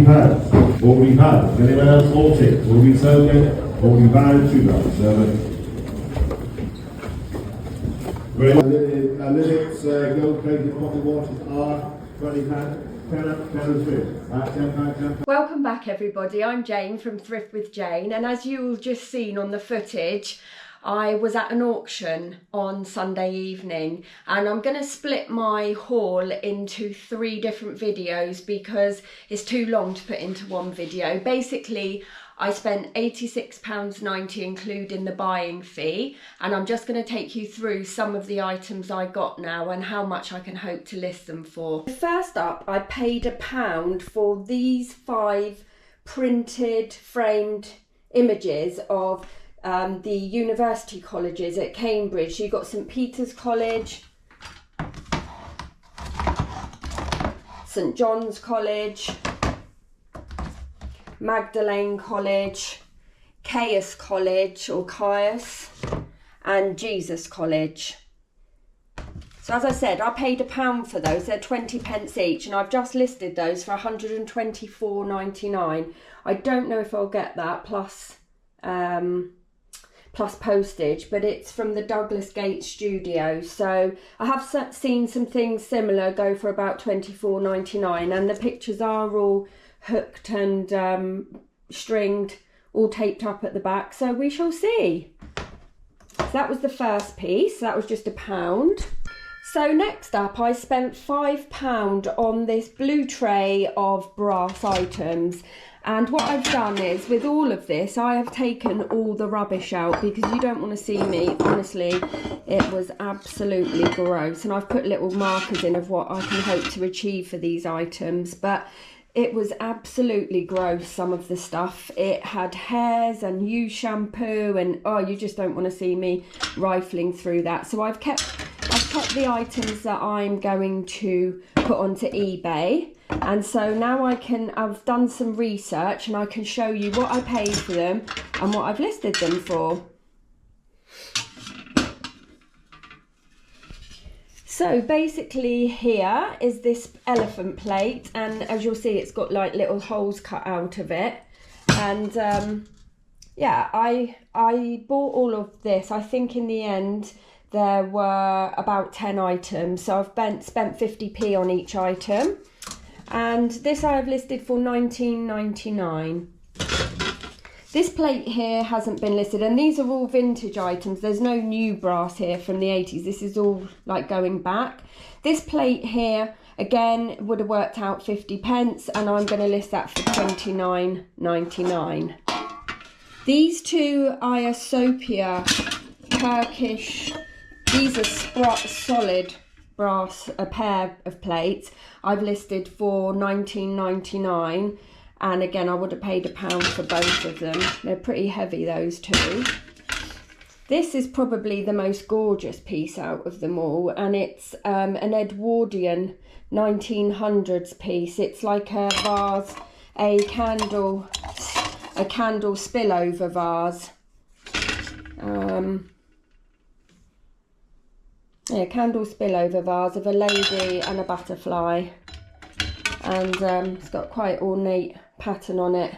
Had, already had. Has anyone else bought it? Already sold it? Already valid to that. Lillet's gold-plated bottled waters are 20 pounds. Welcome back everybody, I'm Jane from Thrift with Jane, and as you've just seen on the footage, I was at an auction on Sunday evening, and I'm going to split my haul into 3 different videos because it's too long to put into one video. Basically, I spent £86.90 including the buying fee, and I'm just going to take you through some of the items I got now and how much I can hope to list them for. First up, I paid £1 for these 5 printed framed images of the university colleges at Cambridge. So you've got St Peter's College, St John's College, Magdalene College, Caius College or Caius, and Jesus College. So as I said, I paid £1 for those. They're 20p each, and I've just listed those for £124.99. I don't know if I'll get that plus postage, but it's from the Douglas Gate studio. So I have seen some things similar go for about £24.99, and the pictures are all hooked and stringed, all taped up at the back, so we shall see. So that was the first piece, that was just £1. So next up, I spent £5 on this blue tray of brass items. And what I've done is, with all of this, I have taken all the rubbish out because you don't want to see me. Honestly, it was absolutely gross. And I've put little markers in of what I can hope to achieve for these items. But it was absolutely gross, some of the stuff. It had hairs and used shampoo and, oh, you just don't want to see me rifling through that. So I've kept the items that I'm going to put onto eBay. And so now I've done some research and I can show you what I paid for them and what I've listed them for. So basically here is this elephant plate, and as you'll see it's got like little holes cut out of it. And yeah, I bought all of this. I think in the end there were about 10 items, so I've spent 50p on each item. And this I have listed for £19.99. This plate here hasn't been listed, and these are all vintage items. There's no new brass here from the 80s. This is all like going back. This plate here, again, would have worked out 50p, and I'm going to list that for £29.99. These 2 Ayasofya Turkish, these are solid brass, a pair of plates. I've listed for £19.99. And again, I would have paid £1 for both of them. They're pretty heavy, those 2. This is probably the most gorgeous piece out of them all. And it's an Edwardian 1900s piece. It's like a vase, a candle spillover vase. Yeah, candle spillover vase of a lady and a butterfly. And it's got quite ornate pattern on it,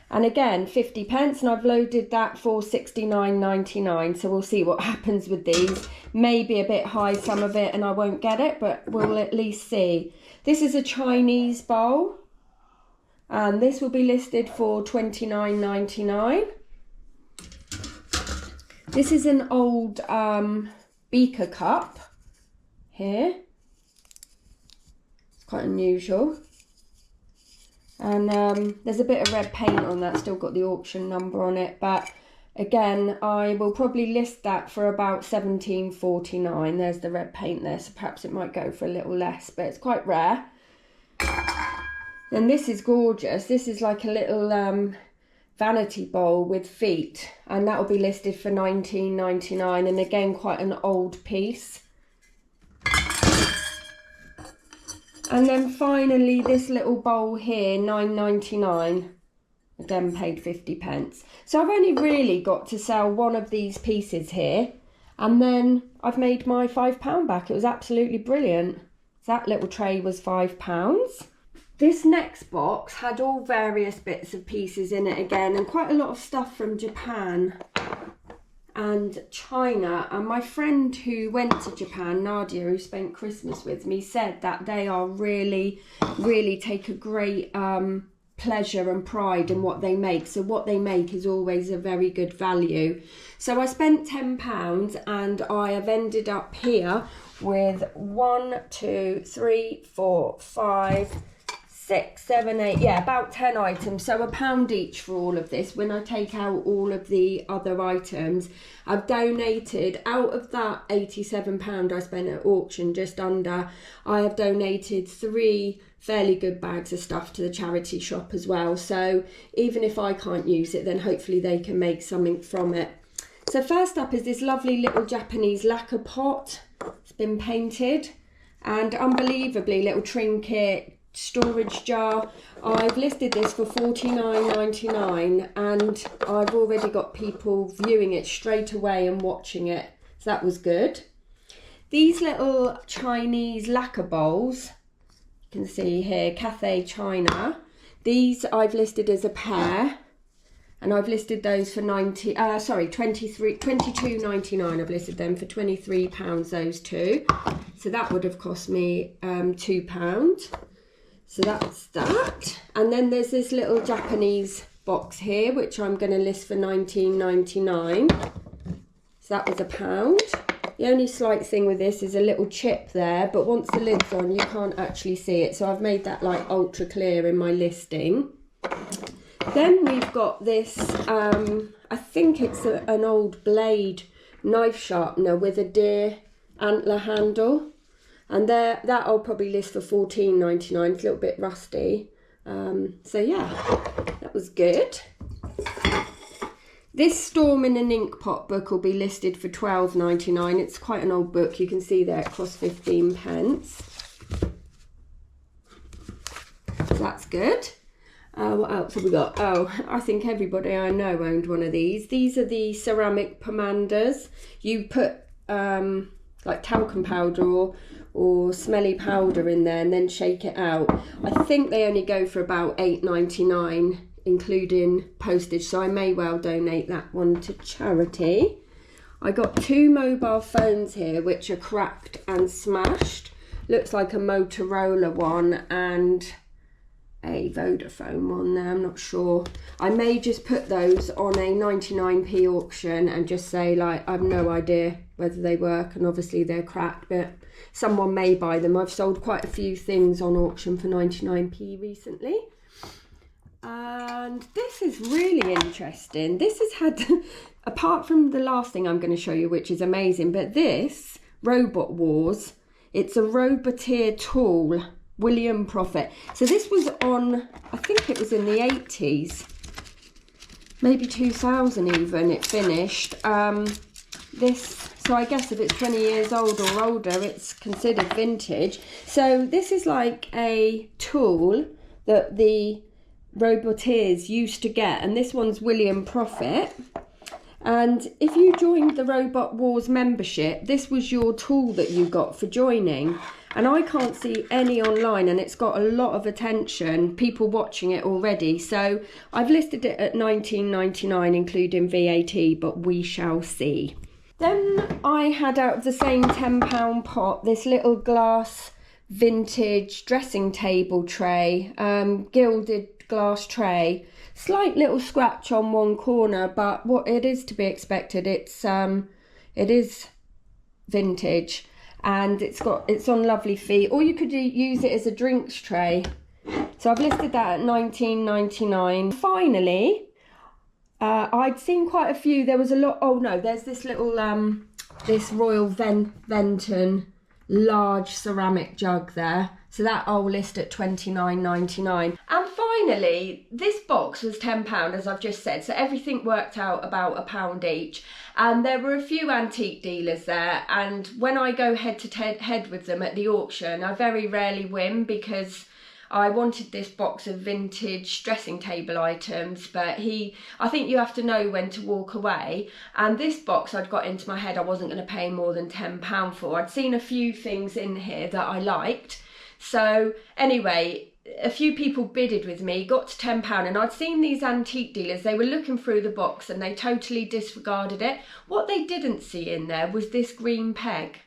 and again 50p, and I've loaded that for £69.99. so we'll see what happens with these. Maybe a bit high, some of it, and I won't get it, but we'll at least see. This is a Chinese bowl, and this will be listed for £29.99. This is an old beaker cup here. It's quite unusual. And there's a bit of red paint on that, still got the auction number on it, but again I will probably list that for about £17.49. There's the red paint there, so perhaps it might go for a little less, but it's quite rare. Then this is gorgeous. This is like a little vanity bowl with feet, and that will be listed for £19.99, and again quite an old piece. And then finally this little bowl here, £9.99. Again paid 50p. So I've only really got to sell one of these pieces here, and then I've made my £5 back. It was absolutely brilliant. That little tray was £5. This next box had all various bits of pieces in it again, and quite a lot of stuff from Japan and China. And my friend who went to Japan, Nadia, who spent Christmas with me, said that they are really take a great pleasure and pride in what they make. So what they make is always a very good value. So I spent £10 and I have ended up here with 1, 2, 3, 4, 5, 6, 7, 8, yeah, about 10 items. So £1 each for all of this. When I take out all of the other items, I've donated, out of that £87 I spent at auction, just under, I have donated 3 fairly good bags of stuff to the charity shop as well. So even if I can't use it, then hopefully they can make something from it. So first up is this lovely little Japanese lacquer pot. It's been painted, and unbelievably little trinket storage jar. I've listed this for $49.99 and I've already got people viewing it straight away and watching it, so that was good. These little Chinese lacquer bowls, you can see here, Cathay China. These I've listed as a pair, and I've listed those for $22.99. I've listed them for £23, those two. So that would have cost me £2. So that's that. And then there's this little Japanese box here, which I'm going to list for $19.99. So that was £1. The only slight thing with this is a little chip there, but once the lid's on, you can't actually see it. So I've made that like ultra clear in my listing. Then we've got this, I think it's an old blade knife sharpener with a deer antler handle. And that I'll probably list for $14.99. It's a little bit rusty. So yeah, that was good. This Storm in an Ink Pot book will be listed for £12.99. It's quite an old book. You can see there it costs 15p. So that's good. What else have we got? Oh, I think everybody I know owned one of these. These are the ceramic pomanders. You put like talcum powder or smelly powder in there and then shake it out. I think they only go for about $8.99 including postage, so I may well donate that one to charity. I got 2 mobile phones here which are cracked and smashed. Looks like a Motorola one and a Vodafone one there, I'm not sure. I may just put those on a 99p auction and just say like I've no idea whether they work, and obviously they're cracked, but someone may buy them. I've sold quite a few things on auction for 99p recently. And this is really interesting. This has had, apart from the last thing I'm going to show you, which is amazing, but this Robot Wars, it's a Roboteer tool, William Prophet. So this was on, I think it was in the 80s, maybe 2000 even, it finished. So I guess if it's 20 years old or older, it's considered vintage. So this is like a tool that the Roboteers used to get, and this one's William Prophet. And if you joined the Robot Wars membership, this was your tool that you got for joining. And I can't see any online, and it's got a lot of attention, people watching it already. So I've listed it at $19.99 including VAT, but we shall see. Then I had out of the same £10 pot this little glass vintage dressing table tray, gilded glass tray. Slight little scratch on one corner, but what it is to be expected. It is vintage, and it's on lovely feet. Or you could use it as a drinks tray. So I've listed that at $19.99. Finally, I'd seen quite a few. There was a lot. Oh no, there's this little this Royal Venton large ceramic jug there. So that I'll list at $29.99. And finally, this box was £10, as I've just said. So everything worked out about £1 each. And there were a few antique dealers there. And when I go head to head with them at the auction, I very rarely win, because I wanted this box of vintage dressing table items, but I think you have to know when to walk away. And this box, I'd got into my head I wasn't going to pay more than £10 for. I'd seen a few things in here that I liked. So anyway, a few people bidded with me, got to £10, and I'd seen these antique dealers, they were looking through the box and they totally disregarded it. What they didn't see in there was this green peg.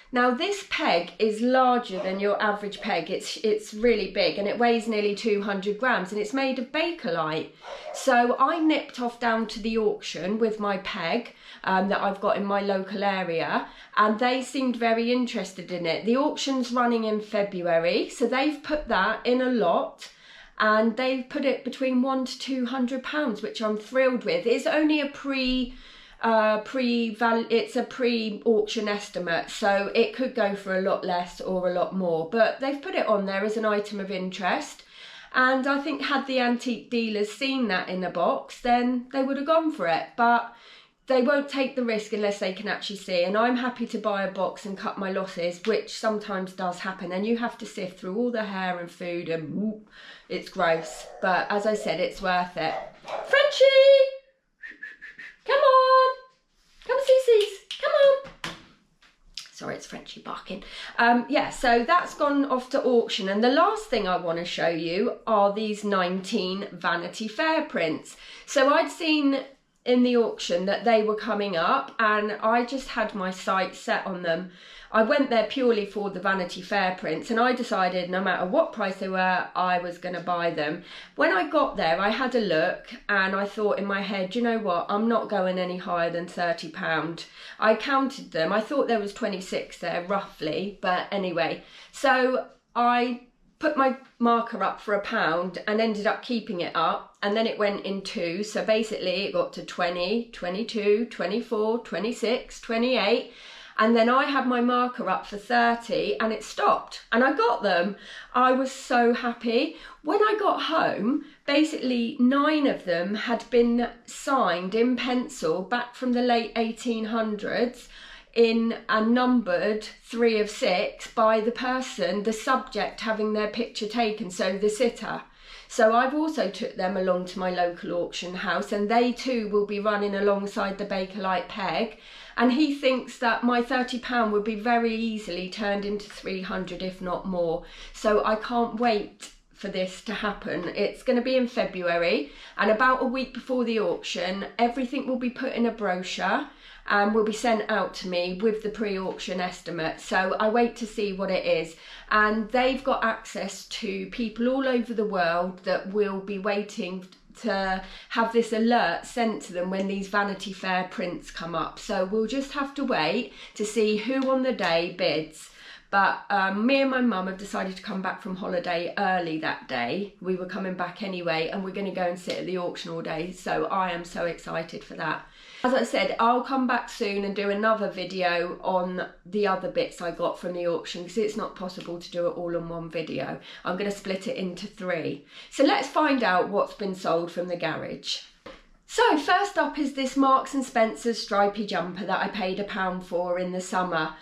Now this peg is larger than your average peg. It's really big, and it weighs nearly 200 grams, and it's made of Bakelite. So I nipped off down to the auction with my peg that I've got in my local area, and they seemed very interested in it. The auction's running in February, so they've put that in a lot, and they've put it between £100 to £200, which I'm thrilled with. It's only a it's a pre-auction estimate, so it could go for a lot less or a lot more, but they've put it on there as an item of interest. And I think had the antique dealers seen that in a box, then they would have gone for it, but they won't take the risk unless they can actually see. And I'm happy to buy a box and cut my losses, which sometimes does happen, and you have to sift through all the hair and food, and it's gross, but as I said, it's worth it. Frenchie! Come on! Come see, come on! Sorry, it's Frenchie barking. Yeah, so that's gone off to auction. And the last thing I want to show you are these 19 Vanity Fair prints. So I'd seen in the auction that they were coming up, and I just had my sights set on them. I went there purely for the Vanity Fair prints, and I decided no matter what price they were, I was going to buy them. When I got there, I had a look, and I thought in my head, you know what, I'm not going any higher than £30. I counted them. I thought there was 26 there, roughly, but anyway. So I put my marker up for £1 and ended up keeping it up, and then it went in 2. So basically it got to 20, 22, 24, 26, 28. And then I had my marker up for 30 and it stopped, and I got them. I was so happy. When I got home, basically 9 of them had been signed in pencil back from the late 1800s in and numbered 3 of 6 by the person, the subject having their picture taken, so the sitter. So I've also took them along to my local auction house, and they too will be running alongside the Bakelite peg. And he thinks that my £30 would be very easily turned into 300, if not more. So I can't wait for this to happen. It's going to be in February, and about a week before the auction, everything will be put in a brochure and will be sent out to me with the pre-auction estimate. So I wait to see what it is. And they've got access to people all over the world that will be waiting to have this alert sent to them when these Vanity Fair prints come up. So we'll just have to wait to see who on the day bids. But me and my mum have decided to come back from holiday early that day. We were coming back anyway, and we're going to go and sit at the auction all day. So I am so excited for that. As I said, I'll come back soon and do another video on the other bits I got from the auction, because it's not possible to do it all in one video. I'm going to split it into 3. So let's find out what's been sold from the garage. So first up is this Marks and Spencer's stripy jumper that I paid £1 for in the summer.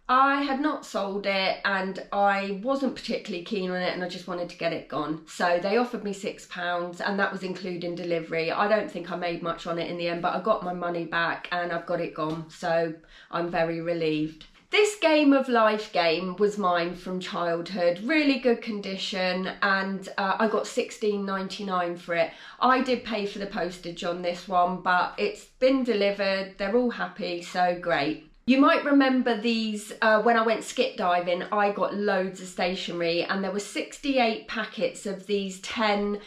I had not sold it and I wasn't particularly keen on it, and I just wanted to get it gone. So they offered me £6, and that was including delivery. I don't think I made much on it in the end, but I got my money back and I've got it gone. So I'm very relieved. This Game of Life game was mine from childhood, really good condition, and I got £16.99 for it. I did pay for the postage on this one, but it's been delivered, they're all happy, so great. You might remember these when I went skip diving. I got loads of stationery, and there were 68 packets of these 10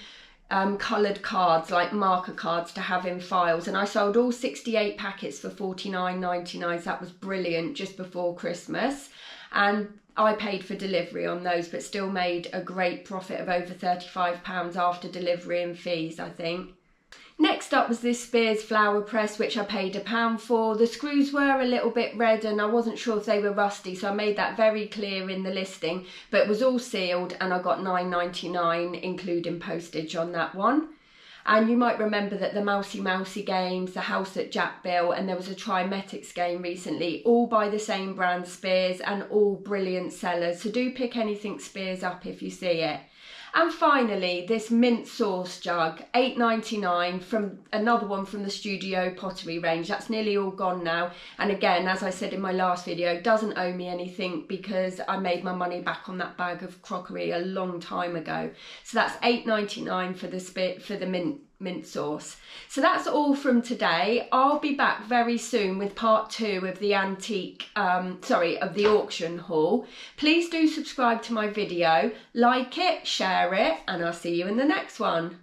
coloured cards, like marker cards to have in files, and I sold all 68 packets for £49.99. So that was brilliant, just before Christmas, and I paid for delivery on those, but still made a great profit of over £35 after delivery and fees, I think. Next up was this Spears flower press, which I paid £1 for. The screws were a little bit red and I wasn't sure if they were rusty, so I made that very clear in the listing, but it was all sealed and I got £9.99 including postage on that one. And you might remember that the Mousy games, the House at Jack Bill, and there was a Trimetics game recently, all by the same brand, Spears, and all brilliant sellers. So do pick anything Spears up if you see it. And finally, this mint sauce jug, £8.99, from another one from the Studio Pottery range. That's nearly all gone now. And again, as I said in my last video, doesn't owe me anything because I made my money back on that bag of crockery a long time ago. So that's £8.99 for the mint sauce. So that's all from today. I'll be back very soon with part 2 of the of the auction haul. Please do subscribe to my video, like it, share it, and I'll see you in the next one.